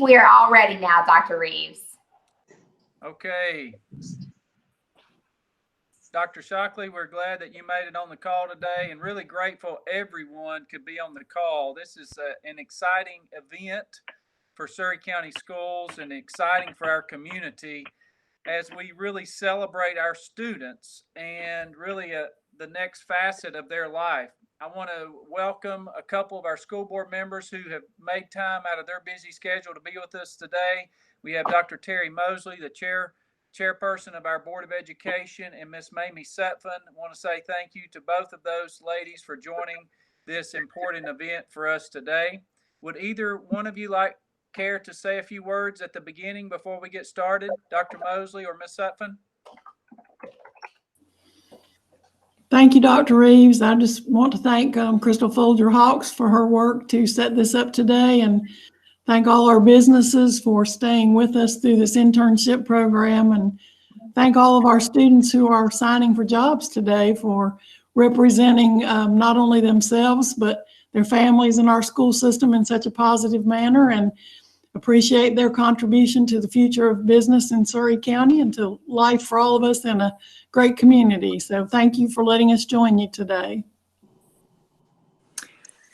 We are all ready now, Dr. Reeves. Okay. Dr. Shockley, we're glad that you made it on the call today and really grateful everyone could be on the call. This is an exciting event for Surry County Schools and exciting for our community as we really celebrate our students and really the next facet of their life. I want to welcome a couple of our school board members who have made time out of their busy schedule to be with us today. We have Dr. Terry Mosley, the chairperson of our Board of Education, and Miss Mamie Sutphin. I want to say thank you to both of those ladies for joining this important event for us today. Would either one of you care to say a few words at the beginning before we get started, Dr. Mosley or Miss Sutphin? Thank you, Dr. Reeves. I just want to thank Crystal Folger Hawks for her work to set this up today, and thank all our businesses for staying with us through this internship program, and thank all of our students who are signing for jobs today for representing not only themselves, but their families in our school system in such a positive manner, and appreciate their contribution to the future of business in Surry County and to life for all of us in a great community. So thank you for letting us join you today.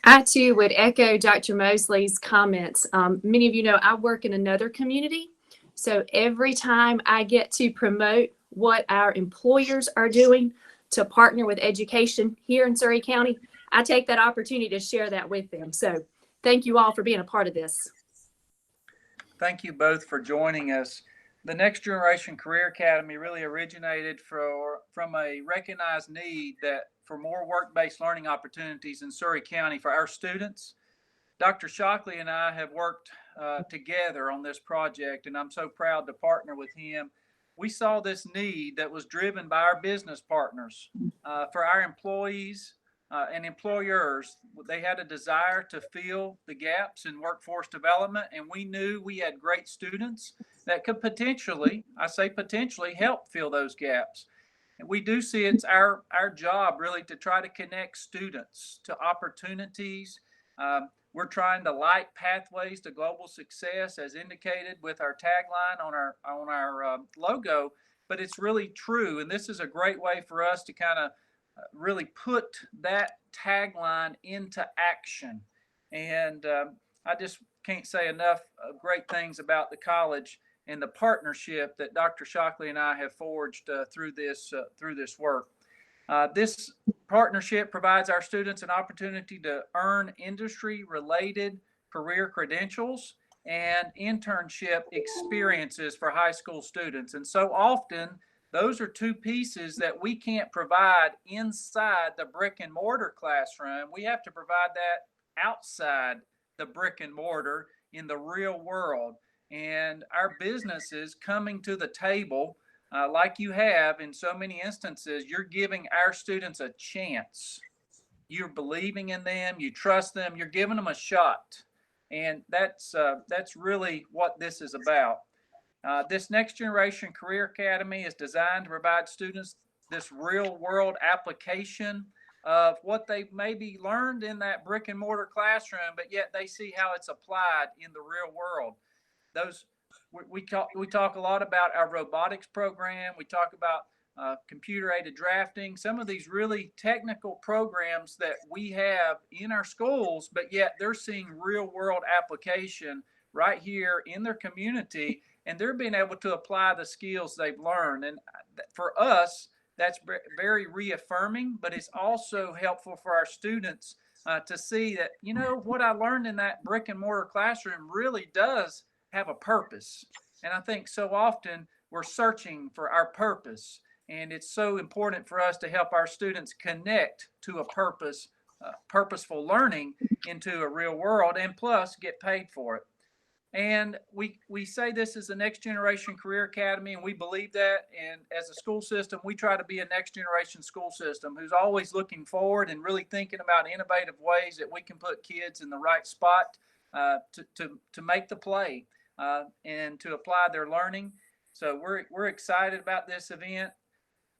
I too would echo Dr. Mosley's comments. Many of you know I work in another community. So every time I get to promote what our employers are doing to partner with education here in Surry County, I take that opportunity to share that with them. So thank you all for being a part of this. Thank you both for joining us. The Next Generation Career Academy really originated from a recognized need that for more work-based learning opportunities in Surry County for our students. Dr. Shockley and I have worked together on this project, and I'm so proud to partner with him. We saw this need that was driven by our business partners for our employees and employers. They had a desire to fill the gaps in workforce development, and we knew we had great students that could potentially, I say potentially, help fill those gaps. And we do see it's our job really to try to connect students to opportunities. We're trying to light pathways to global success, as indicated with our tagline on our logo. But it's really true, and this is a great way for us to kind of really put that tagline into action. And I just can't say enough great things about the college and the partnership that Dr. Shockley and I have forged through this work. This partnership provides our students an opportunity to earn industry-related career credentials and internship experiences for high school students. And so often, those are two pieces that we can't provide inside the brick and mortar classroom. We have to provide that outside the brick and mortar in the real world. And our businesses coming to the table, like you have in so many instances, you're giving our students a chance. You're believing in them, you trust them, you're giving them a shot. And that's really what this is about. This Next Generation Career Academy is designed to provide students this real world application of what they maybe learned in that brick and mortar classroom, but yet they see how it's applied in the real world. We talk a lot about our robotics program. We talk about computer aided drafting, some of these really technical programs that we have in our schools, but yet they're seeing real world application right here in their community, and they're being able to apply the skills they've learned. And for us, that's very reaffirming, but it's also helpful for our students to see that, you know, what I learned in that brick and mortar classroom really does have a purpose. And I think so often we're searching for our purpose, and it's so important for us to help our students connect to a purpose, purposeful learning into a real world, and plus get paid for it. And we say this is the Next Generation Career Academy, and we believe that. And as a school system, we try to be a next generation school system who's always looking forward and really thinking about innovative ways that we can put kids in the right spot to make the play and to apply their learning. So we're excited about this event.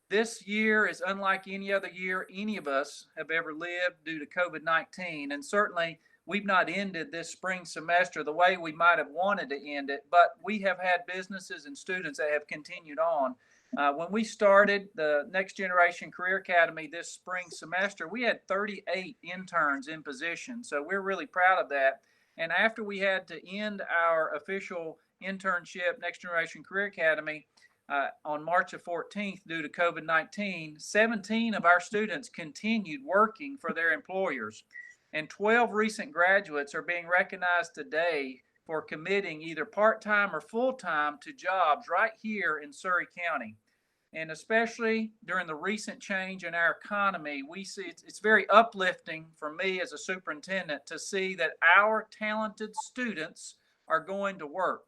This year is unlike any other year any of us have ever lived due to COVID-19, and certainly we've not ended this spring semester the way we might have wanted to end it, but we have had businesses and students that have continued on. When we started the Next Generation Career Academy this spring semester, we had 38 interns in position. So we're really proud of that. And after we had to end our official internship, Next Generation Career Academy, on March the 14th due to COVID-19, 17 of our students continued working for their employers. And 12 recent graduates are being recognized today for committing either part-time or full-time to jobs right here in Surry County. And especially during the recent change in our economy, we see it's very uplifting for me as a superintendent to see that our talented students are going to work.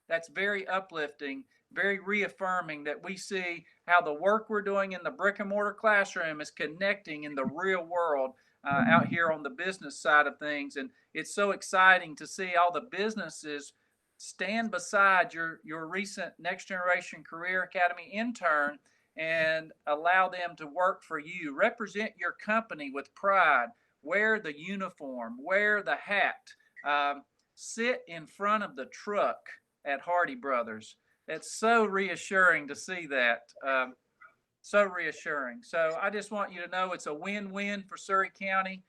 That's very uplifting, very reaffirming that we see how the work we're doing in the brick and mortar classroom is connecting in the real world out here on the business side of things. And it's so exciting to see all the businesses stand beside your recent Next Generation Career Academy intern and allow them to work for you. Represent your company with pride. Wear the uniform, wear the hat, sit in front of the truck at Hardy Brothers. It's so reassuring to see that. So reassuring. So I just want you to know it's a win-win for Surry County,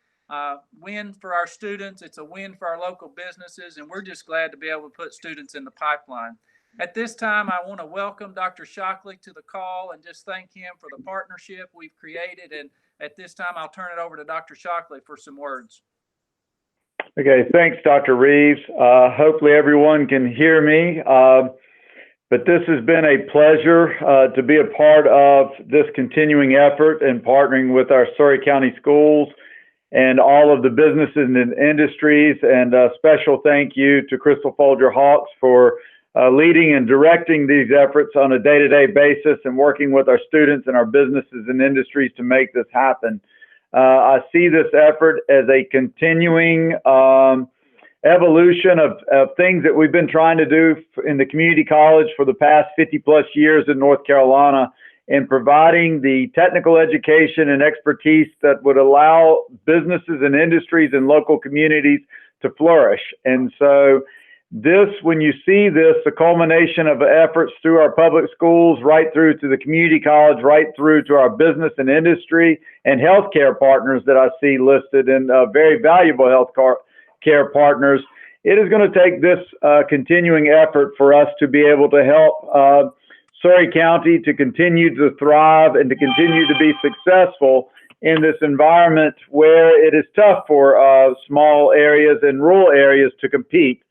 win for our students. It's a win for our local businesses, and we're just glad to be able to put students in the pipeline. At this time, I want to welcome Dr. Shockley to the call and just thank him for the partnership we've created. And at this time, I'll turn it over to Dr. Shockley for some words. Okay, thanks, Dr. Reeves. Hopefully everyone can hear me. But this has been a pleasure to be a part of this continuing effort and partnering with our Surry County schools and all of the businesses and industries. And a special thank you to Crystal Folger Hawks for leading and directing these efforts on a day-to-day basis and working with our students and our businesses and industries to make this happen. I see this effort as a continuing evolution of things that we've been trying to do in the community college for the past 50 plus years in North Carolina, and providing the technical education and expertise that would allow businesses and industries and local communities to flourish. And so this, when you see this, the culmination of efforts through our public schools, right through to the community college, right through to our business and industry and healthcare partners that I see listed, and very valuable healthcare partners, it is going to take this continuing effort for us to be able to help Surry County to continue to thrive and to continue to be successful in this environment where it is tough for small areas and rural areas to compete.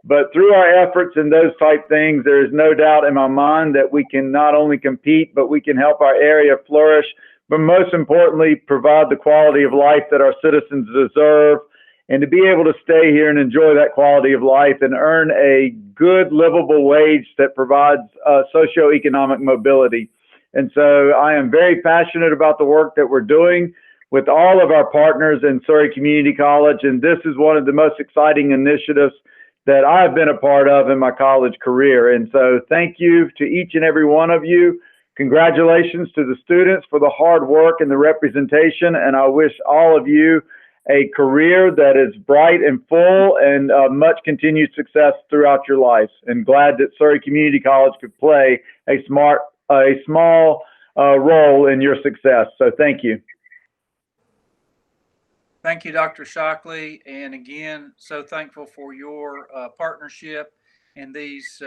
But through our efforts and those type things, there is no doubt in my mind that we can not only compete, but we can help our area flourish, but most importantly, provide the quality of life that our citizens deserve, and to be able to stay here and enjoy that quality of life and earn a good livable wage that provides socioeconomic mobility. And so I am very passionate about the work that we're doing with all of our partners in Surry Community College, and this is one of the most exciting initiatives that I've been a part of in my college career. And so thank you to each and every one of you. Congratulations to the students for the hard work and the representation. And I wish all of you a career that is bright and full, and much continued success throughout your lives. And glad that Surry Community College could play a small role in your success. So thank you. Thank you, Dr. Shockley. And again, so thankful for your partnership and these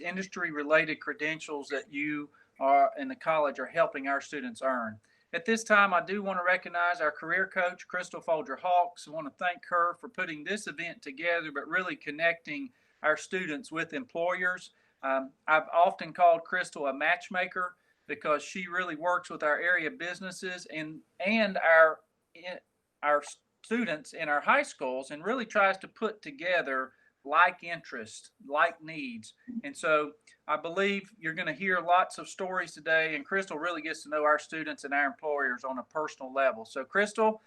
industry-related credentials that you are in the college are helping our students earn. At this time, I do want to recognize our career coach, Crystal Folger Hawks. I want to thank her for putting this event together, but really connecting our students with employers. I've often called Crystal a matchmaker because she really works with our area businesses and our students in our high schools, and really tries to put together like interests, like needs. And so I believe you're going to hear lots of stories today, and Crystal really gets to know our students and our employers on a personal level. So Crystal,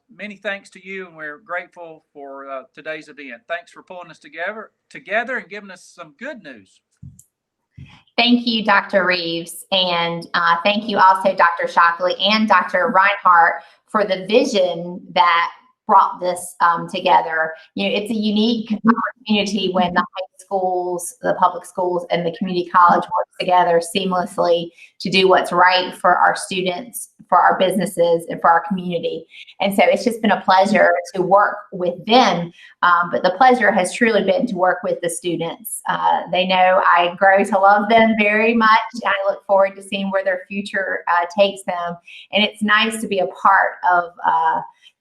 many thanks to you, and we're grateful for today's event. Thanks for pulling us together and giving us some good news. Thank you, Dr. Reeves, and thank you also, Dr. Shockley and Dr. Reinhardt, for the vision that brought this together. It's a unique opportunity when the high schools, the public schools, and the community college work together seamlessly to do what's right for our students, for our businesses, and for our community. And so it's just been a pleasure to work with them. But the pleasure has truly been to work with the students. They know I grow to love them very much. I look forward to seeing where their future takes them. And it's nice to be a part of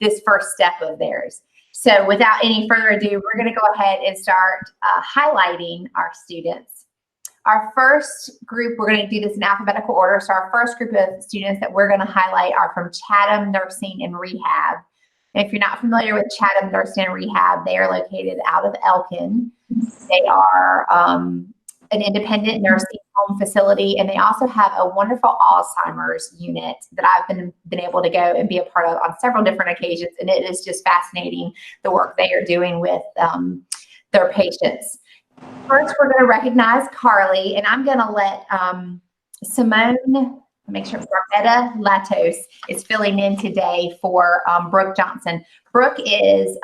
this first step of theirs. So without any further ado, we're going to go ahead and start highlighting our students. Our first group, we're going to do this in alphabetical order. So our first group of students that we're going to highlight are from Chatham Nursing and Rehab. And if you're not familiar with Chatham Nursing and Rehab, they are located out of Elkin. They are an independent nursing home facility, and they also have a wonderful Alzheimer's unit that I've been able to go and be a part of on several different occasions, and it is just fascinating the work they are doing with their patients. First, we're going to recognize Carley, and I'm going to let Simone, make sure Roberta Latos is filling in today for Brooke Johnson. Brooke is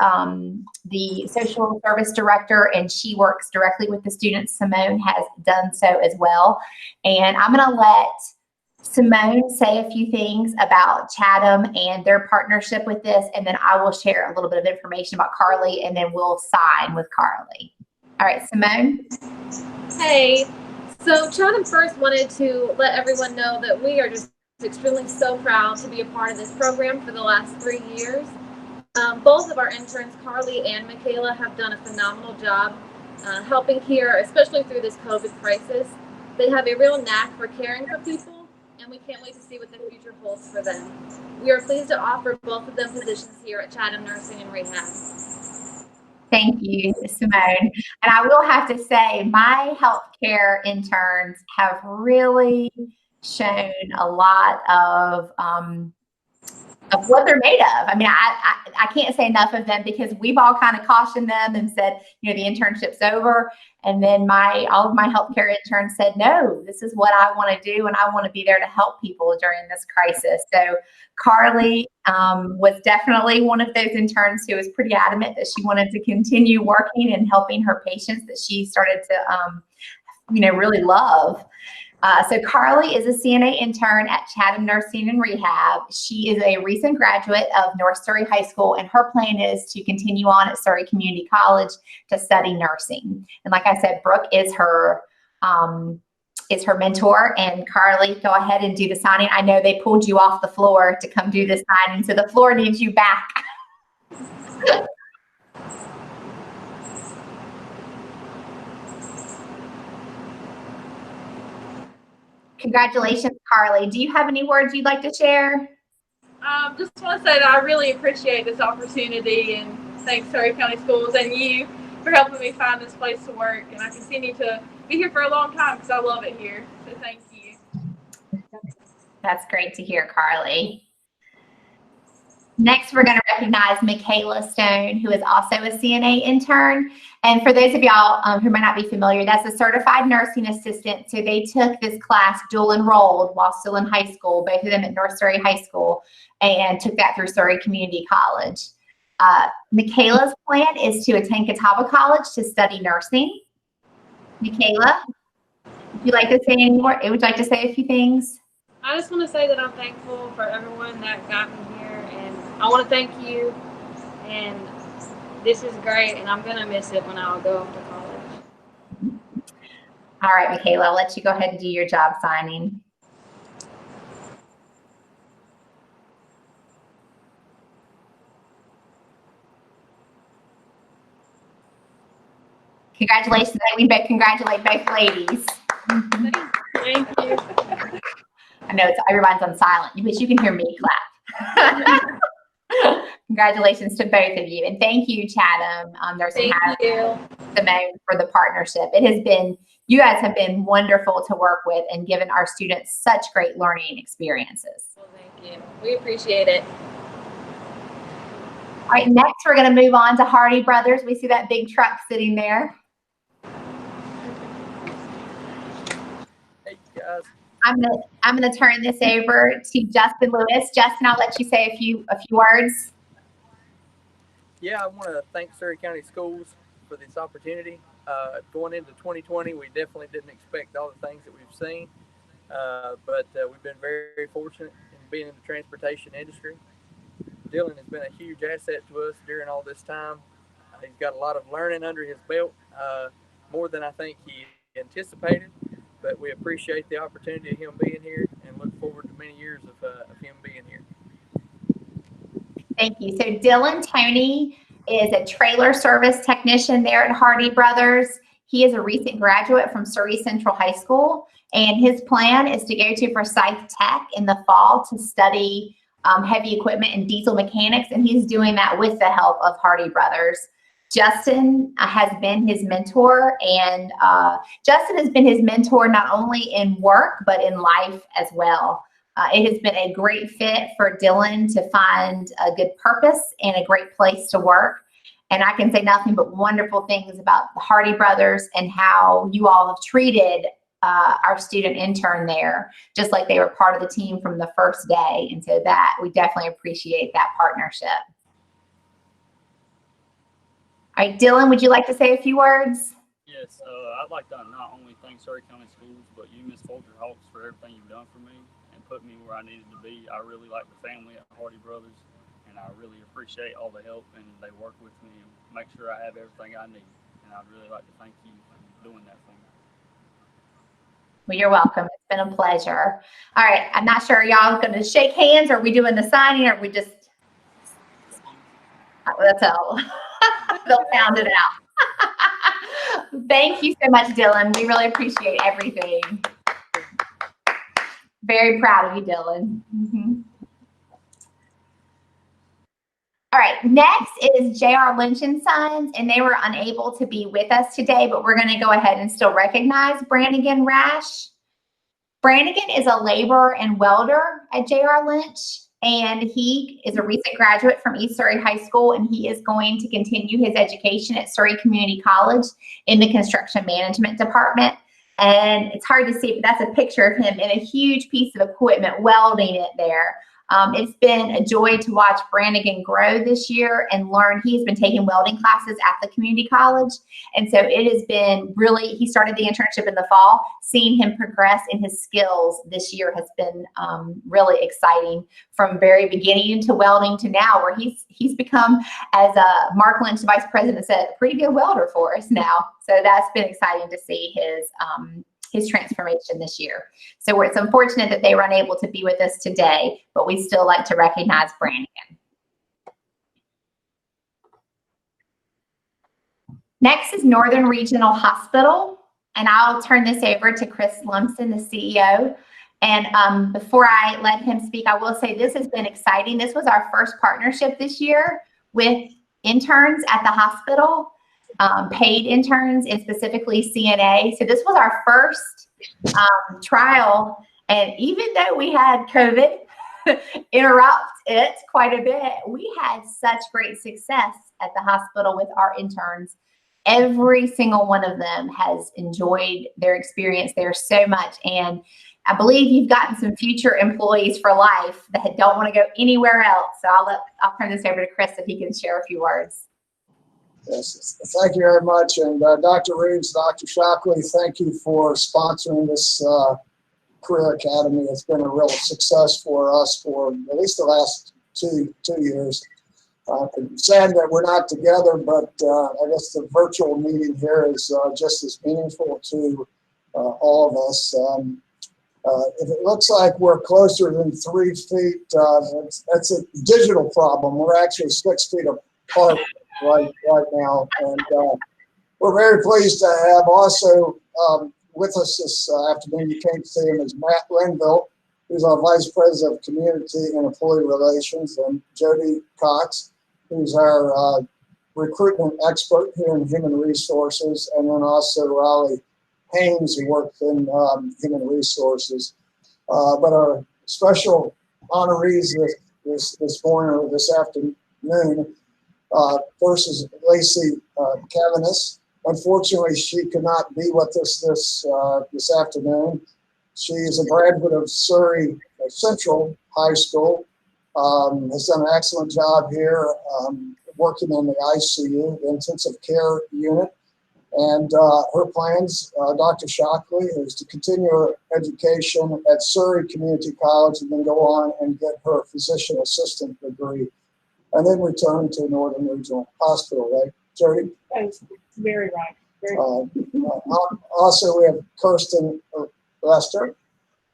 the social service director, and she works directly with the students. Simone has done so as well. And I'm going to let Simone say a few things about Chatham and their partnership with this, and then I will share a little bit of information about Carley, and then we'll sign with Carley. All right, Simone. Hey, so Chatham first wanted to let everyone know that we are just extremely so proud to be a part of this program for the last 3 years. Both of our interns, Carley and Michaela, have done a phenomenal job helping here, especially through this COVID crisis. They have a real knack for caring for people, and we can't wait to see what the future holds for them. We are pleased to offer both of them positions here at Chatham Nursing and Rehab. Thank you, Simone. And I will have to say, my healthcare interns have really shown a lot of what they're made of. I mean, I can't say enough of them because we've all kind of cautioned them and said, the internship's over. And then all of my healthcare interns said, no, this is what I want to do, and I want to be there to help people during this crisis. So Carley was definitely one of those interns who was pretty adamant that she wanted to continue working and helping her patients that she started to, really love. So Carley is a CNA intern at Chatham Nursing and Rehab. She is a recent graduate of North Surrey High School, and her plan is to continue on at Surrey Community College to study nursing. And like I said, Brooke is her mentor. And Carley, go ahead and do the signing. I know they pulled you off the floor to come do the signing, so the floor needs you back. Congratulations, Carley. Do you have any words you'd like to share? Just want to say that I really appreciate this opportunity, and thanks Surrey County Schools and you for helping me find this place to work. And I continue to be here for a long time because I love it here. So thank you. That's great to hear, Carley. Next, we're going to recognize Michaela Stone, who is also a CNA intern. And for those of y'all who might not be familiar, that's a certified nursing assistant. So they took this class dual enrolled while still in high school, both of them at North Surrey High School, and took that through Surrey Community College. Michaela's plan is to attend Catawba College to study nursing. Michaela, would you like to say any more? Would you like to say a few things? I just want to say that I'm thankful for everyone that got me here, and I want to thank you. And this is great, and I'm going to miss it when I'll go off to college. All right, Michaela, I'll let you go ahead and do your job signing. Congratulations. We congratulate both ladies. Thank you. I know everyone's on silent, but you can hear me clap. Congratulations to both of you. And thank you, Chatham Nursing Home, Simone, for the partnership. You guys have been wonderful to work with and given our students such great learning experiences. Well, thank you. We appreciate it. All right, next we're going to move on to Hardy Brothers. We see that big truck sitting there. Hey, guys. I'm gonna turn this over to Justin Lewis. Justin, I'll let you say a few words. Yeah, I want to thank Surrey County Schools for this opportunity. Going into 2020, we definitely didn't expect all the things that we've seen, but we've been very, very fortunate in being in the transportation industry. Dylan has been a huge asset to us during all this time. He's got a lot of learning under his belt, more than I think he anticipated, but we appreciate the opportunity of him being here and look forward to many years of him being here. Thank you. So Dylan Toney is a trailer service technician there at Hardy Brothers. He is a recent graduate from Surrey Central High School, and his plan is to go to Forsyth Tech in the fall to study heavy equipment and diesel mechanics, and he's doing that with the help of Hardy Brothers. Justin has been his mentor, and Justin has been his mentor not only in work, but in life as well. It has been a great fit for Dylan to find a good purpose and a great place to work. And I can say nothing but wonderful things about the Hardy Brothers and how you all have treated our student intern there, just like they were part of the team from the first day. And so that we definitely appreciate that partnership. All right, Dylan, would you like to say a few words? Yes, I'd like to not only thank Surrey County Schools, but you, Ms. Folger Hawks, for everything you've done for me and put me where I needed to be. I really like the family at Hardy Brothers, and I really appreciate all the help, and they work with me and make sure I have everything I need. And I'd really like to thank you for doing that for me. Well, you're welcome. It's been a pleasure. All right, I'm not sure, y'all going to shake hands? Or are we doing the signing, or are we just, that's all. They'll sound it out. Thank you so much, Dylan. We really appreciate everything. Very proud of you, Dylan. All right, next is J.R. Lynch & Sons, and they were unable to be with us today, but we're going to go ahead and still recognize Brannigan Rash. Brannigan is a laborer and welder at J.R. Lynch, and he is a recent graduate from East Surrey High School, and he is going to continue his education at Surrey Community College in the construction management department. And it's hard to see, but that's a picture of him in a huge piece of equipment welding it there. It's been a joy to watch Brannigan grow this year and learn. He's been taking welding classes at the community college. And so it has been really, he started the internship in the fall. Seeing him progress in his skills this year has been really exciting, from very beginning to welding to now, where he's become, as Mark Lynch, the vice president, said, a pretty good welder for us now. So that's been exciting to see his transformation this year. So it's unfortunate that they were unable to be with us today, but we still like to recognize Brannigan. Next is Northern Regional Hospital, and I'll turn this over to Chris Lumsden, the CEO. And before I let him speak, I will say this has been exciting. This was our first partnership this year with interns at the hospital. Paid interns, and specifically CNA. So this was our first trial, and even though we had COVID interrupt it quite a bit, we had such great success at the hospital with our interns. Every single one of them has enjoyed their experience there so much, and I believe you've gotten some future employees for life that don't want to go anywhere else. So I'll turn this over to Chris so he can share a few words. Yes, thank you very much. And Dr. Reeves, Dr. Shockley, thank you for sponsoring this Career Academy. It's been a real success for us for at least the last two years. Sad that we're not together, but I guess the virtual meeting here is just as meaningful to all of us. If it looks like we're closer than 3 feet, that's a digital problem. We're actually 6 feet apart right now, and we're very pleased to have also with us this afternoon. You can't see him, is Matt Linville, who's our Vice President of Community and Employee Relations, and Jody Cox, who's our recruitment expert here in Human Resources, and then also Raleigh Haynes, who works in Human Resources. But our special honorees this morning or this afternoon, first is Lacey Caviness. Unfortunately, she could not be with us this afternoon. She is a graduate of Surrey Central High School, has done an excellent job here, working in the ICU, the intensive care unit. And her plans, Dr. Shockley, is to continue her education at Surrey Community College and then go on and get her physician assistant degree and then return to Northern Regional Hospital, right, Jody? That's very right. Very right. Also, we have Kirsten Lester,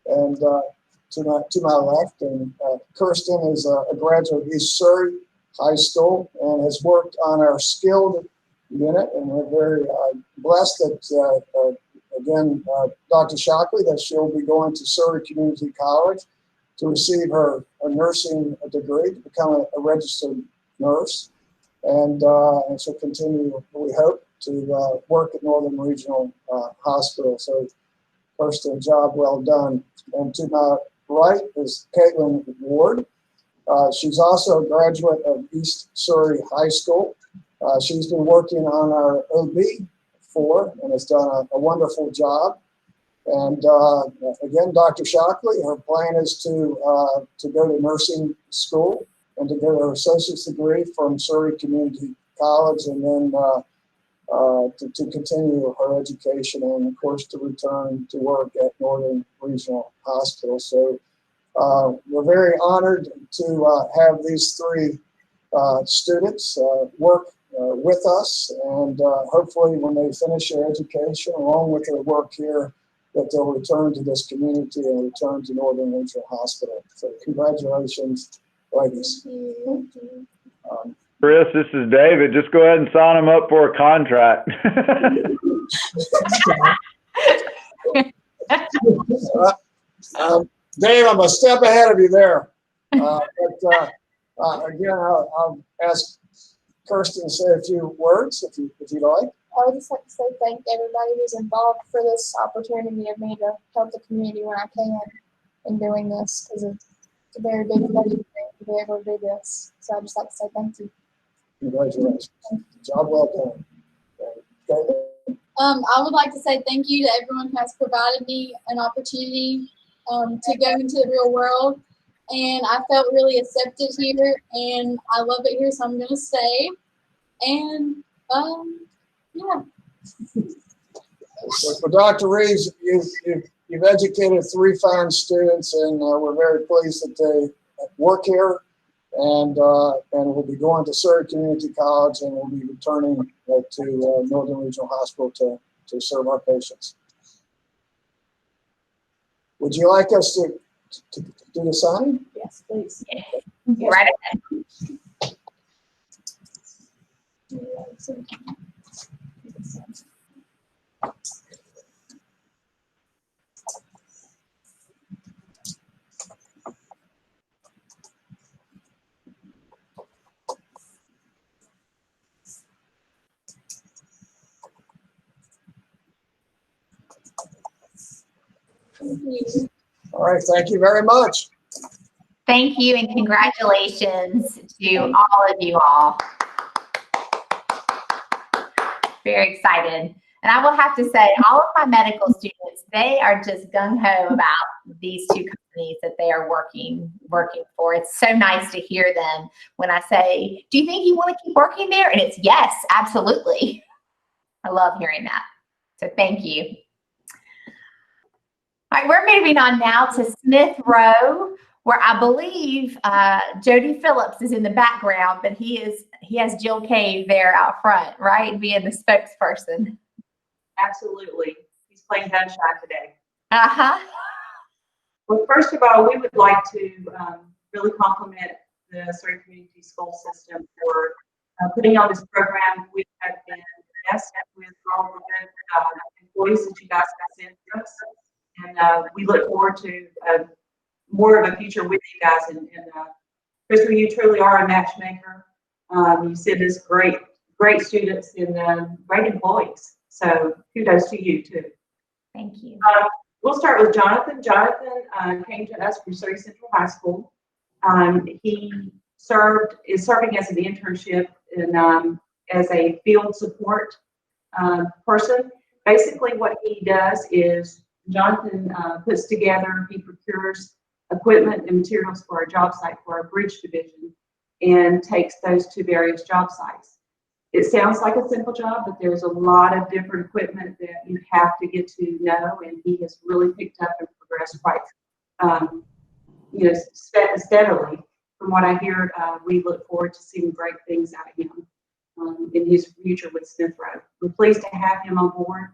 and to my left, and Kirsten is a graduate of East Surrey High School and has worked on our skilled unit, and we're very blessed that, again, Dr. Shockley, that she'll be going to Surrey Community College to receive her nursing degree to become a registered nurse. And she'll continue, we hope, to work at Northern Regional Hospital. So first, a job well done. And to my right is Katelyn Ward. She's also a graduate of East Surrey High School. She's been working on our OB and has done a wonderful job. And again, Dr. Shockley, her plan is to go to nursing school and to get her associate's degree from Surrey Community College, and then to continue her education and, of course, to return to work at Northern Regional Hospital. So we're very honored to have these three students work with us, and hopefully when they finish their education, along with their work here, that they'll return to this community and return to Northern Regional Hospital. So congratulations, ladies. Chris, this is David. Just go ahead and sign them up for a contract. Dave, I'm a step ahead of you there. But again, I'll ask Kirsten to say a few words, if you'd like. I would just like to say thank everybody who's involved for this opportunity of me to help the community when I can in doing this, because it's a very big thing to be able to do this. So I'd just like to say thank you. Congratulations. Job well done. I would like to say thank you to everyone who has provided me an opportunity to go into the real world. And I felt really accepted here, and I love it here, so I'm going to stay. And yeah. For Dr. Reeves, you've educated three fine students, and we're very pleased that they work here, and will be going to Surrey Community College, and will be returning to Northern Regional Hospital to serve our patients. Would you like us to do the signing? Yes, please. Yeah. Right ahead. Thank you. All right, thank you very much. Thank you, and congratulations to all of you all. Very excited. And I will have to say, all of my medical students, they are just gung-ho about these two companies that they are working for. It's so nice to hear them when I say, do you think you want to keep working there? And it's yes, absolutely. I love hearing that. So thank you. All right, we're moving on now to Smith Row, where I believe Jody Phillips is in the background, but he has Jill Cave there out front, right, being the spokesperson. Absolutely. He's playing gun shy today. Uh-huh. Well, first of all, we would like to really compliment the Surrey Community School System for putting on this program. We have been blessed with all the good employees that you guys have sent to us. And we look forward to more of a future with you guys. And Crystal, you truly are a matchmaker. You send us great students and great employees. So kudos to you too. Thank you. We'll start with Jonathan. Jonathan came to us from Surrey Central High School. He is serving as an internship and as a field support person. Basically, what he does is Jonathan puts together, he procures equipment and materials for our job site for our bridge division. and takes those to various job sites. It sounds like a simple job, but there's a lot of different equipment that you have to get to know, and he has really picked up and progressed quite, steadily. From what I hear, we look forward to seeing great things out of him in his future with Smith Road. We're pleased to have him on board,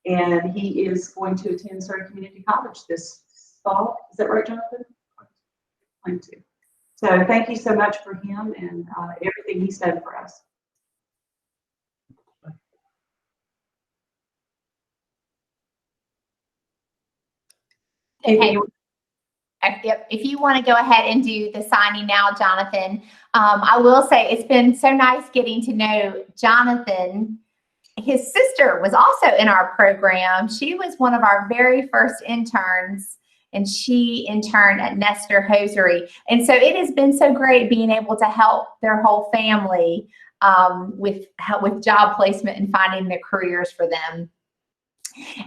and he is going to attend Surrey Community College this fall. Is that right, Jonathan? Plan to. So thank you so much for him and everything he's done for us. Okay. Yep. If you want to go ahead and do the signing now, Jonathan, I will say it's been so nice getting to know Jonathan. His sister was also in our program. She was one of our very first interns, and she interned at Nestor Hosiery. And so it has been so great being able to help their whole family with job placement and finding their careers for them.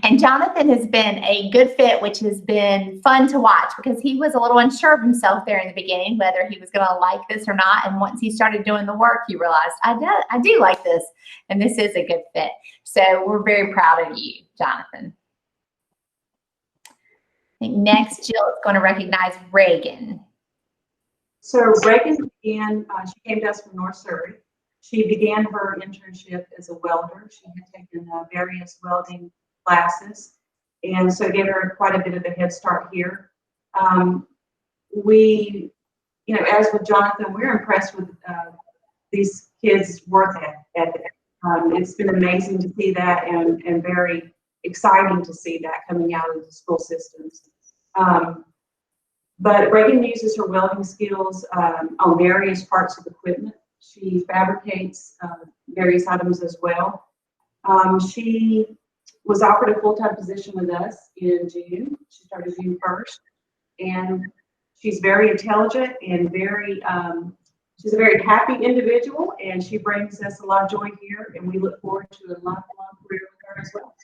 And Jonathan has been a good fit, which has been fun to watch because he was a little unsure of himself there in the beginning, whether he was going to like this or not. And once he started doing the work, he realized, I do like this, and this is a good fit. So we're very proud of you, Jonathan. I think next, Jill is going to recognize Reagan. So Reagan began, she came to us from North Surrey. She began her internship as a welder. She had taken various welding classes, and so gave her quite a bit of a head start here. We, as with Jonathan, we're impressed with these kids' work ethic. It's been amazing to see that, and very exciting to see that coming out of the school systems. But Reagan uses her welding skills on various parts of equipment. She fabricates various items as well. She was offered a full-time position with us in June. She started June 1st, and she's very intelligent and she's a very happy individual, and she brings us a lot of joy here, and we look forward to a lifelong career with her as well.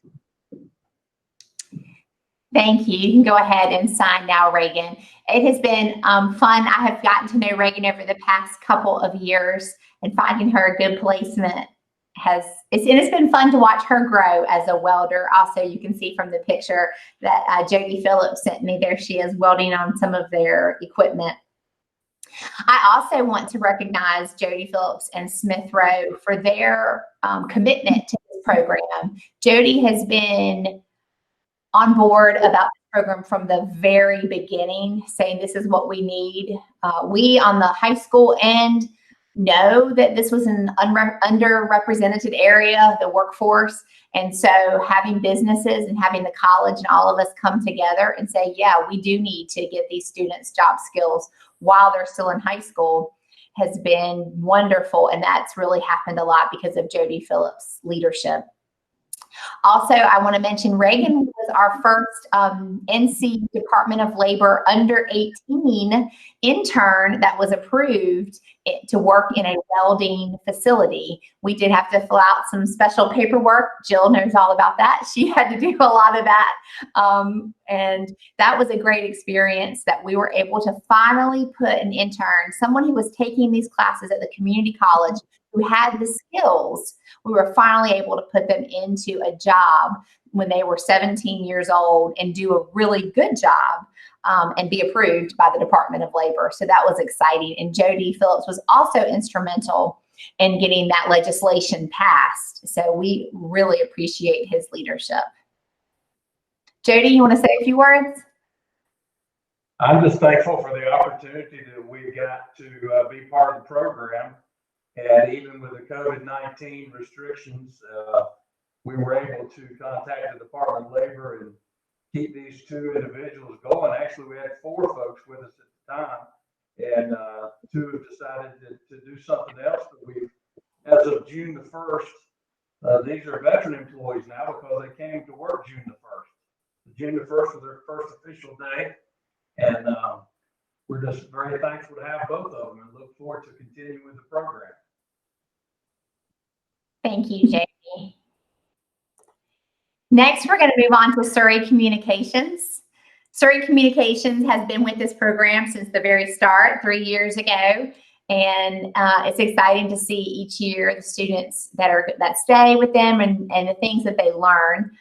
Thank you. You can go ahead and sign now, Reagan. It has been fun. I have gotten to know Reagan over the past couple of years, and finding her a good placement it's been fun to watch her grow as a welder. Also, you can see from the picture that Jody Phillips sent me. There she is welding on some of their equipment. I also want to recognize Jody Phillips and Smith Rowe for their commitment to this program. Jody has been on board about the program from the very beginning, saying this is what we need. We on the high school end know that this was an underrepresented area, the workforce. And so having businesses and having the college and all of us come together and say, yeah, we do need to get these students job skills while they're still in high school has been wonderful. And that's really happened a lot because of Jody Phillips' leadership. Also, I want to mention Reagan was our first NC Department of Labor under 18 intern that was approved to work in a welding facility. We did have to fill out some special paperwork. Jill knows all about that. She had to do a lot of that. And that was a great experience that we were able to finally put an intern, someone who was taking these classes at the community college, who had the skills. We were finally able to put them into a job when they were 17 years old and do a really good job and be approved by the Department of Labor. So that was exciting. And Jody Phillips was also instrumental in getting that legislation passed. So we really appreciate his leadership. Jody, you want to say a few words? I'm just thankful for the opportunity that we got to be part of the program. And even with the COVID-19 restrictions, we were able to contact the Department of Labor and keep these two individuals going. Actually, we had 4 folks with us at the time, and 2 have decided to do something else. But as of June the 1st, these are veteran employees now because they came to work June the 1st. June the 1st was their first official day, and we're just very thankful to have both of them and look forward to continuing with the program. Thank you, Jamie. Next, we're going to move on to Surrey Communications. Surrey Communications has been with this program since the very start, 3 years ago. And it's exciting to see each year the students that stay with them and the things that they learn.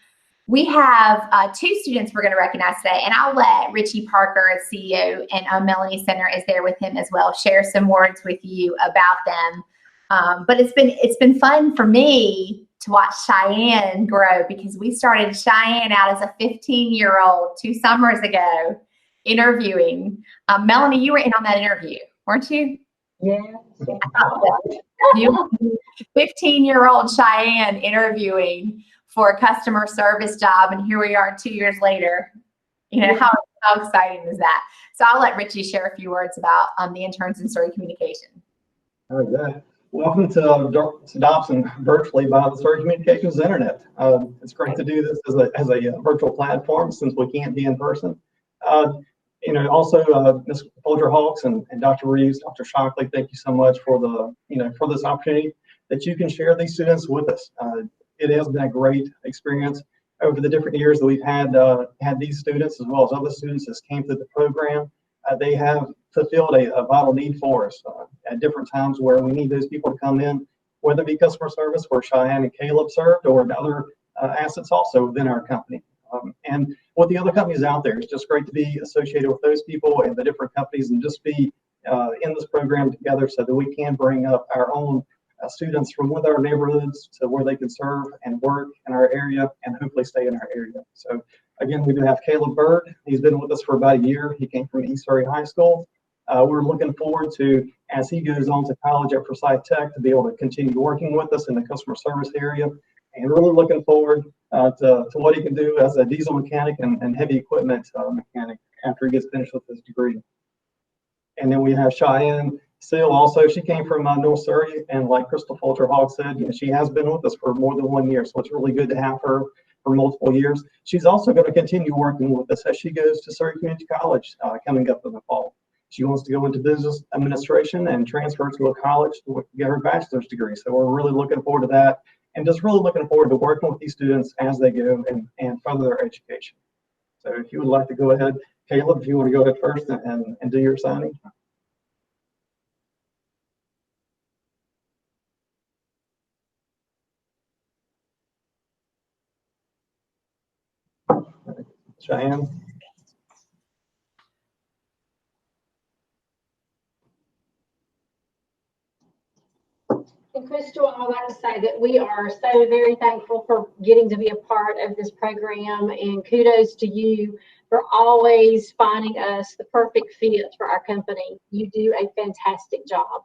We have 2 students we're going to recognize today, and I'll let Richie Parker, as CEO, and Melanie Center is there with him as well, share some words with you about them. But it's been fun for me to watch Cheyenne grow, because we started Cheyenne out as a 15-year-old 2 summers ago interviewing. Melanie, you were in on that interview, weren't you? Yeah. 15-year-old Cheyenne interviewing for a customer service job, and here we are 2 years later. You know, how exciting is that? So I'll let Richie share a few words about the interns in Surrey Communication. All right. Welcome to Dobson virtually by the Surrey Communications Internet. It's great to do this as a virtual platform since we can't be in person. Also, Ms. Folger-Hawkes and Dr. Reeves, Dr. Shockley, thank you so much for for this opportunity that you can share these students with us. It has been a great experience over the different years that we've had these students, as well as other students that came through the program. They have fulfilled a vital need for us at different times where we need those people to come in, whether it be customer service, where Cheyenne and Caleb served, or other assets also within our company. And with the other companies out there, it's just great to be associated with those people and the different companies, and just be in this program together so that we can bring up our own students from within our neighborhoods to where they can serve and work in our area and hopefully stay in our area. So again, we do have Caleb Bird. He's been with us for about a year. He came from East Surrey High School. We're looking forward to, as he goes on to college at Forsyth Tech, to be able to continue working with us in the customer service area, and really looking forward to what he can do as a diesel mechanic and heavy equipment mechanic after he gets finished with his degree. And then we have Cheyenne Seal also. She came from North Surrey, and like Crystal Folger-Hawk said, she has been with us for more than 1 year, so it's really good to have her for multiple years. She's also going to continue working with us as she goes to Surrey Community College coming up in the fall. She wants to go into business administration and transfer to a college to get her bachelor's degree. So we're really looking forward to that, and just really looking forward to working with these students as they go and further their education. So if you would like to go ahead, Caleb, if you want to go ahead first and do your signing. Cheyenne. And Crystal, I would like to say that we are so very thankful for getting to be a part of this program, and kudos to you for always finding us the perfect fit for our company. You do a fantastic job.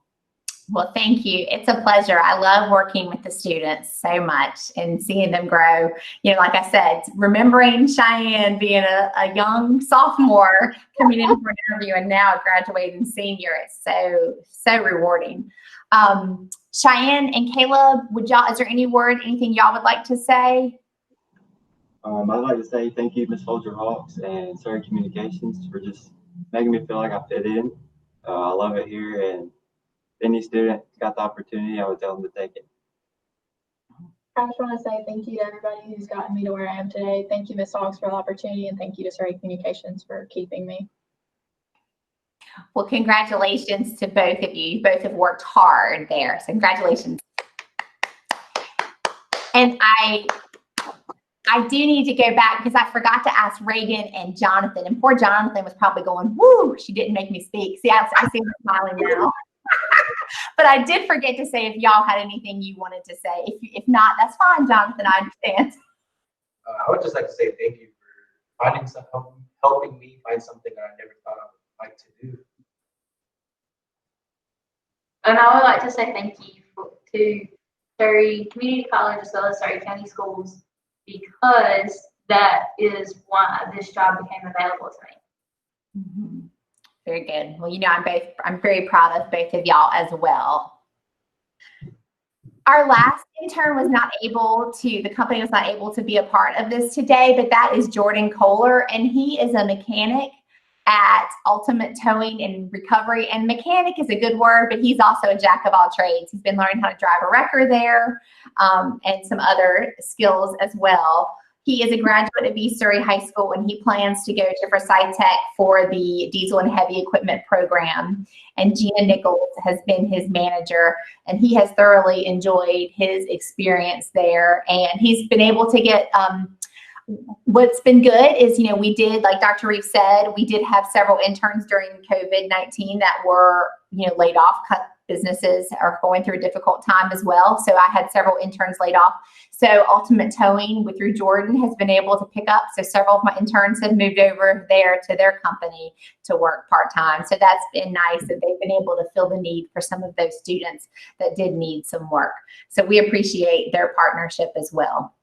Well, thank you. It's a pleasure. I love working with the students so much and seeing them grow. You know, like I said, remembering Cheyenne being a young sophomore coming in for an interview and now a graduating senior, it's so rewarding. Cheyenne and Caleb, is there anything y'all would like to say? I'd like to say thank you, Ms. Folger-Hawkes and Surrey Communications, for just making me feel like I fit in. I love it here, and if any student got the opportunity, I would tell them to take it. I just want to say thank you to everybody who's gotten me to where I am today. Thank you, Ms. Hawkes, for the opportunity, and thank you to Surrey Communications for keeping me. Well, congratulations to both of you. You both have worked hard there, so congratulations. And I do need to go back because I forgot to ask Reagan and Jonathan, and poor Jonathan was probably going, woo, she didn't make me speak. See, I see him smiling now. But I did forget to say if y'all had anything you wanted to say. If not, that's fine, Jonathan, I understand. I would just like to say thank you for helping me find something that I never thought I would like to do. And I would like to say thank you to Surrey Community College as well as Surrey County Schools, because that is why this job became available to me. Mm-hmm. Very good. Well, you know, I'm very proud of both of y'all as well. Our last intern was not able to, the company was not able to be a part of this today, but that is Jordan Kohler, and he is a mechanic at Ultimate Towing and Recovery. And mechanic is a good word, but he's also a jack of all trades. He's been learning how to drive a wrecker there and some other skills as well. He is a graduate of East Surrey High School, and he plans to go to Forsyth Tech for the diesel and heavy equipment program. And Gina Nichols has been his manager, and he has thoroughly enjoyed his experience there. And he's been able to get, what's been good is, we did, like Dr. Reeves said, we did have several interns during COVID-19 that were, laid off. Businesses are going through a difficult time as well. So I had several interns laid off. So Ultimate Towing through Jordan has been able to pick up. So several of my interns have moved over there to their company to work part-time. So that's been nice that they've been able to fill the need for some of those students that did need some work. So we appreciate their partnership as well.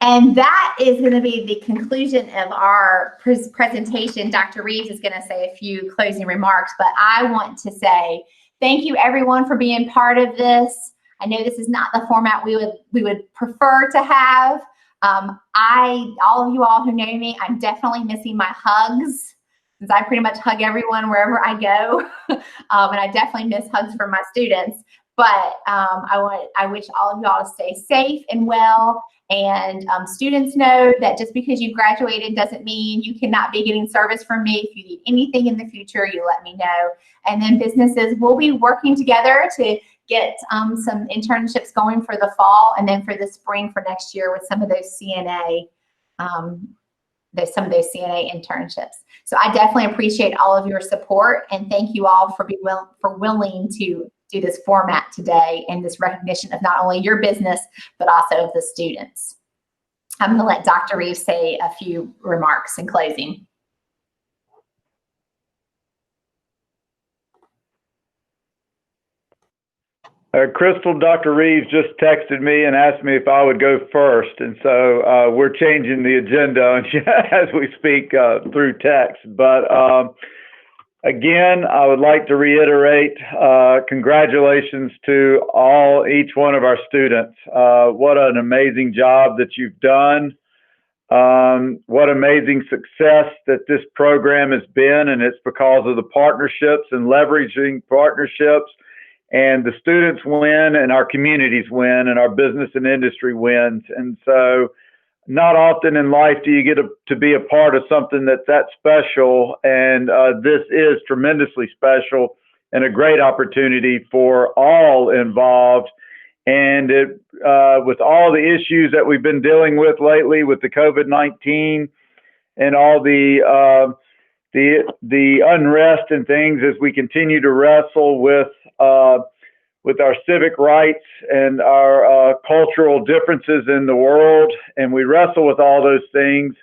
And that is going to be the conclusion of our presentation. Dr. Reeves is going to say a few closing remarks, but I want to say thank you everyone for being part of this. I know this is not the format we would prefer to have. All of you all who know me, I'm definitely missing my hugs, since I pretty much hug everyone wherever I go. And I definitely miss hugs from my students. But I wish all of you all to stay safe and well. And students know that just because you graduated doesn't mean you cannot be getting service from me. If you need anything in the future, you let me know. And then businesses will be working together to get some internships going for the fall, and then for the spring for next year with some of those CNA, internships. So I definitely appreciate all of your support, and thank you all for willing to do this format today and this recognition of not only your business, but also of the students. I'm going to let Dr. Reeves say a few remarks in closing. Crystal, Dr. Reeves just texted me and asked me if I would go first. And so we're changing the agenda as we speak through text. But again, I would like to reiterate congratulations to each one of our students. What an amazing job that you've done. What amazing success that this program has been, and it's because of the partnerships and leveraging partnerships. And the students win, and our communities win, and our business and industry wins. And so not often in life do you get to be a part of something that's that special. And this is tremendously special and a great opportunity for all involved. And with all the issues that we've been dealing with lately with the COVID-19 and all the unrest and things, as we continue to wrestle with our civic rights and our cultural differences in the world, and we wrestle with all those things,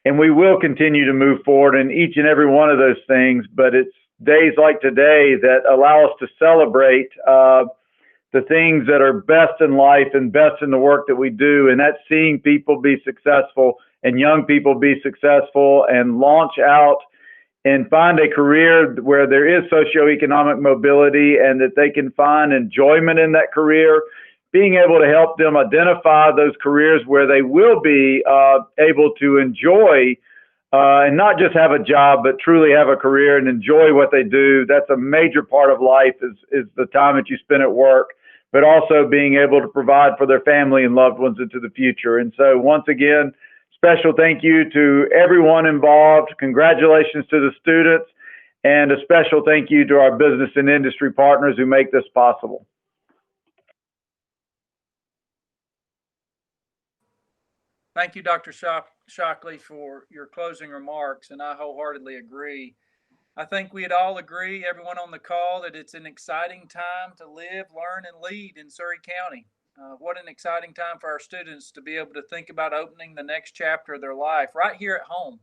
and we will continue to move forward in each and every one of those things. But it's days like today that allow us to celebrate the things that are best in life and best in the work that we do, and that's seeing people be successful and young people be successful and launch out and find a career where there is socioeconomic mobility and that they can find enjoyment in that career, being able to help them identify those careers where they will be able to enjoy and not just have a job, but truly have a career and enjoy what they do. That's a major part of life is the time that you spend at work, but also being able to provide for their family and loved ones into the future. And so once again, special thank you to everyone involved. Congratulations to the students, and a special thank you to our business and industry partners who make this possible. Thank you, Dr. Shockley, for your closing remarks, and I wholeheartedly agree. I think we'd all agree, everyone on the call, that it's an exciting time to live, learn, and lead in Surrey County. What an exciting time for our students to be able to think about opening the next chapter of their life right here at home.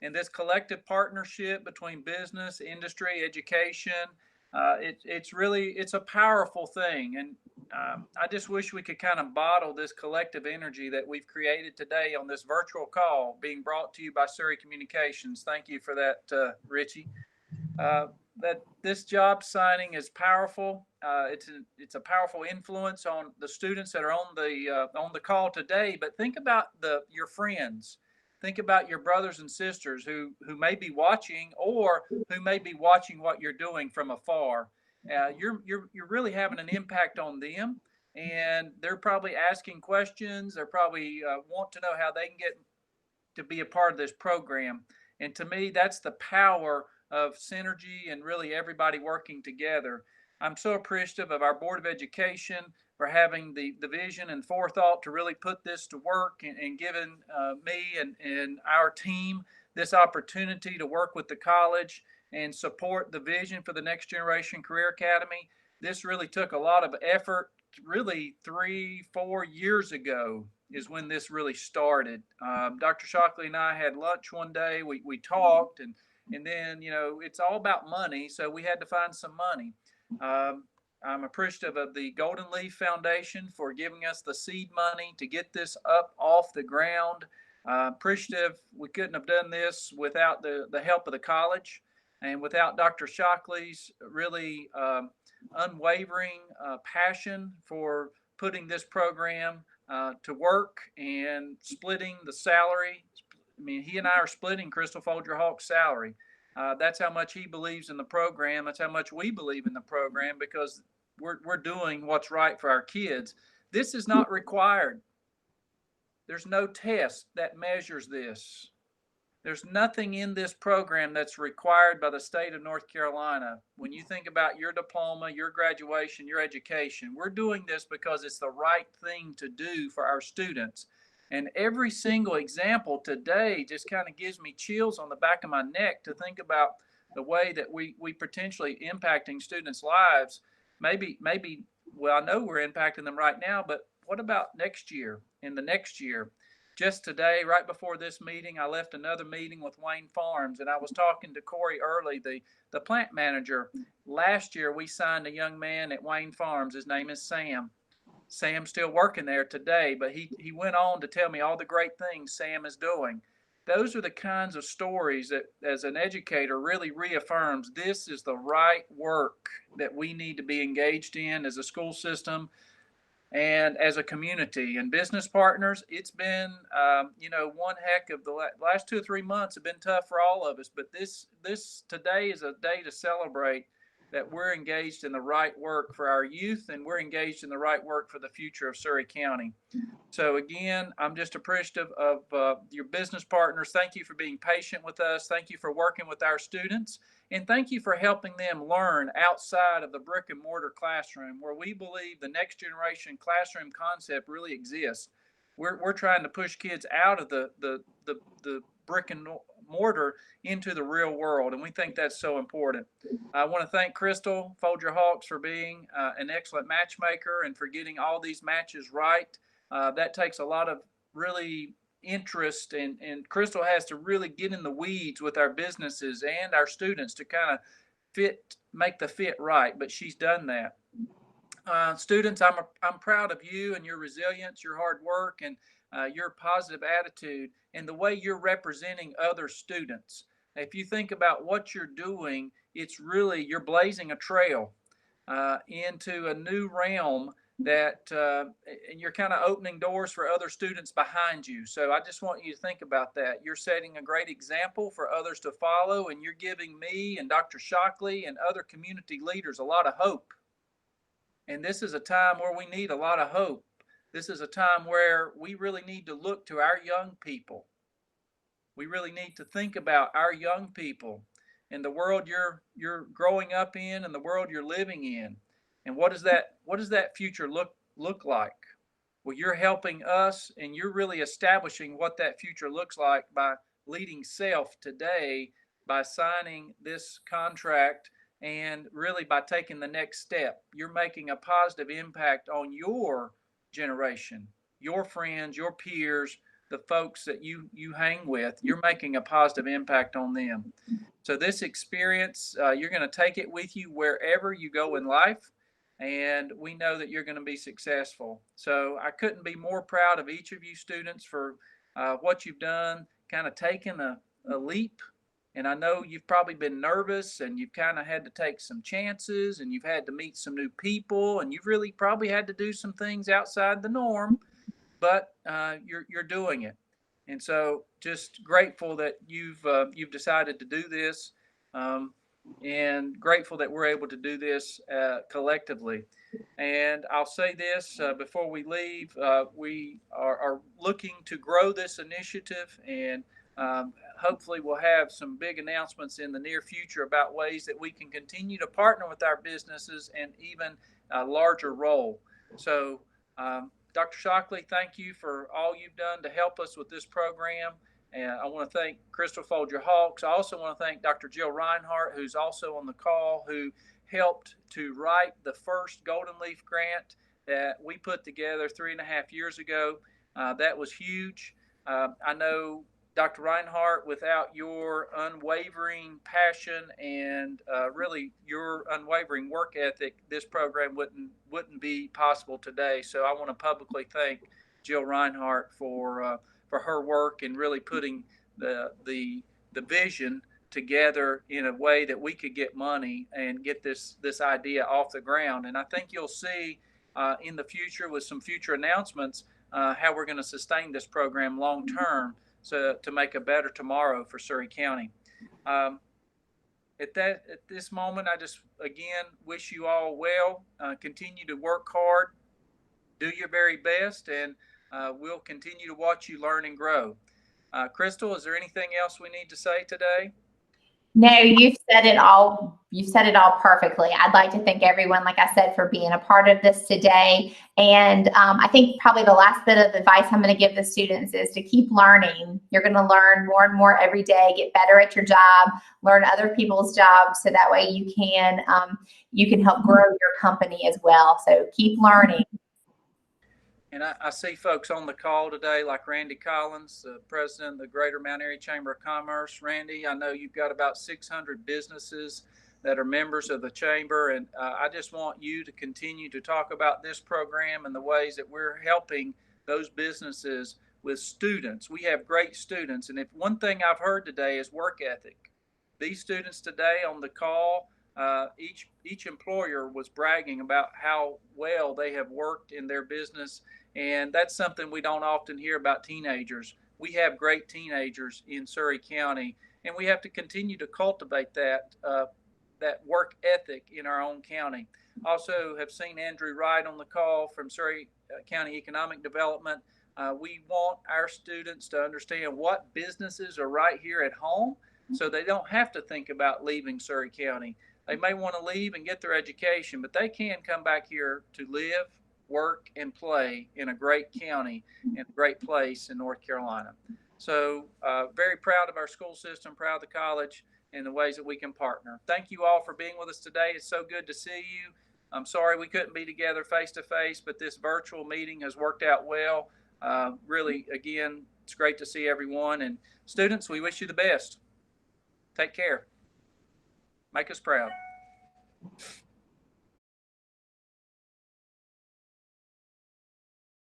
And this collective partnership between business, industry, education, it's a powerful thing. And I just wish we could kind of bottle this collective energy that we've created today on this virtual call being brought to you by Surrey Communications. Thank you for that, Richie. That this job signing is powerful. It's a powerful influence on the students that are on the call today. But think about your friends. Think about your brothers and sisters who may be watching, or who may be watching what you're doing from afar. You're really having an impact on them. and they're probably asking questions. They're probably want to know how they can get to be a part of this program. And to me, that's the power of synergy and really everybody working together. I'm so appreciative of our Board of Education for having the vision and forethought to really put this to work, and giving me and our team this opportunity to work with the college and support the vision for the Next Generation Career Academy. This really took a lot of effort. Really 3-4 years ago is when this really started. Dr. Shockley and I had lunch one day. We talked, and then, you know, it's all about money, so we had to find some money. I'm appreciative of the Golden Leaf Foundation for giving us the seed money to get this up off the ground. Appreciative we couldn't have done this without the help of the college, and without Dr. Shockley's really unwavering passion for putting this program to work and splitting the salary. I mean, he and I are splitting Crystal Folger Hawk's salary. That's how much he believes in the program. That's how much we believe in the program, because we're doing what's right for our kids. This is not required. There's no test that measures this. There's nothing in this program that's required by the state of North Carolina. When you think about your diploma, your graduation, your education, we're doing this because it's the right thing to do for our students. And every single example today just kind of gives me chills on the back of my neck to think about the way that we potentially impacting students' lives. Maybe, well, I know we're impacting them right now, but what about next year and the next year? Just today, right before this meeting, I left another meeting with Wayne Farms, and I was talking to Corey Early, the plant manager. Last year, we signed a young man at Wayne Farms. His name is Sam. Sam's still working there today, but he went on to tell me all the great things Sam is doing. Those are the kinds of stories that, as an educator, really reaffirms this is the right work that we need to be engaged in as a school system and as a community and business partners. It's been, one heck of the last 2 or 3 months have been tough for all of us, but this today is a day to celebrate that we're engaged in the right work for our youth, and we're engaged in the right work for the future of Surry County. So again, I'm just appreciative of your business partners. Thank you for being patient with us. Thank you for working with our students. And thank you for helping them learn outside of the brick and mortar classroom, where we believe the next generation classroom concept really exists. We're trying to push kids out of the brick and mortar into the real world, and we think that's so important. I want to thank Crystal Folger Hawks for being an excellent matchmaker and for getting all these matches right. That takes a lot of really interest, and Crystal has to really get in the weeds with our businesses and our students to kind of make the fit right, but she's done that. Students, I'm proud of you and your resilience, your hard work, and your positive attitude, and the way you're representing other students. If you think about what you're doing, it's really, you're blazing a trail into a new realm that, and you're kind of opening doors for other students behind you. So I just want you to think about that. You're setting a great example for others to follow, and you're giving me and Dr. Shockley and other community leaders a lot of hope. And this is a time where we need a lot of hope. This is a time where we really need to look to our young people. We really need to think about our young people and the world you're growing up in and the world you're living in. And what does that future look like? Well, you're helping us, and you're really establishing what that future looks like by leading self today, by signing this contract, and really by taking the next step. You're making a positive impact on your generation, your friends, your peers, the folks that you hang with. You're making a positive impact on them. So this experience, you're going to take it with you wherever you go in life, and we know that you're going to be successful. So I couldn't be more proud of each of you students for what you've done, kind of taking a leap. And I know you've probably been nervous, and you've kind of had to take some chances, and you've had to meet some new people, and you've really probably had to do some things outside the norm, but you're doing it. And so just grateful that you've decided to do this, and grateful that we're able to do this collectively. And I'll say this before we leave, we are looking to grow this initiative, and hopefully we'll have some big announcements in the near future about ways that we can continue to partner with our businesses and even a larger role. So Dr. Shockley, thank you for all you've done to help us with this program. And I want to thank Crystal Folger Hawks. I also want to thank Dr. Jill Reinhardt, who's also on the call, who helped to write the first Golden Leaf grant that we put together 3.5 years ago. That was huge. I know, Dr. Reinhardt, without your unwavering passion and really your unwavering work ethic, this program wouldn't be possible today. So I want to publicly thank Jill Reinhardt for her work and really putting the vision together in a way that we could get money and get this idea off the ground. And I think you'll see in the future with some future announcements how we're going to sustain this program long term, so to make a better tomorrow for Surry County. At this moment, I just again wish you all well. Continue to work hard, do your very best, and we'll continue to watch you learn and grow. Crystal, is there anything else we need to say today? No, you've said it all. You've said it all perfectly. I'd like to thank everyone, like I said, for being a part of this today. And I think probably the last bit of advice I'm going to give the students is to keep learning. You're going to learn more and more every day, get better at your job, learn other people's jobs, so that way you can help grow your company as well. So keep learning. And I see folks on the call today like Randy Collins, the president of the Greater Mount Airy Chamber of Commerce. Randy, I know you've got about 600 businesses that are members of the chamber, and I just want you to continue to talk about this program and the ways that we're helping those businesses with students. We have great students, and if one thing I've heard today is work ethic. These students today on the call, each employer was bragging about how well they have worked in their business. And that's something we don't often hear about teenagers. We have great teenagers in Surry County, and we have to continue to cultivate that work ethic in our own county. Also have seen Andrew Wright on the call from Surry County Economic Development. We want our students to understand what businesses are right here at home, so they don't have to think about leaving Surry County. They may want to leave and get their education, but they can come back here to live, work, and play in a great county and a great place in North Carolina. So very proud of our school system, proud of the college, and the ways that we can partner. Thank you all for being with us today. It's so good to see you. I'm sorry we couldn't be together face to face, but this virtual meeting has worked out well. Really, again, it's great to see everyone. And students, we wish you the best. Take care. Make us proud.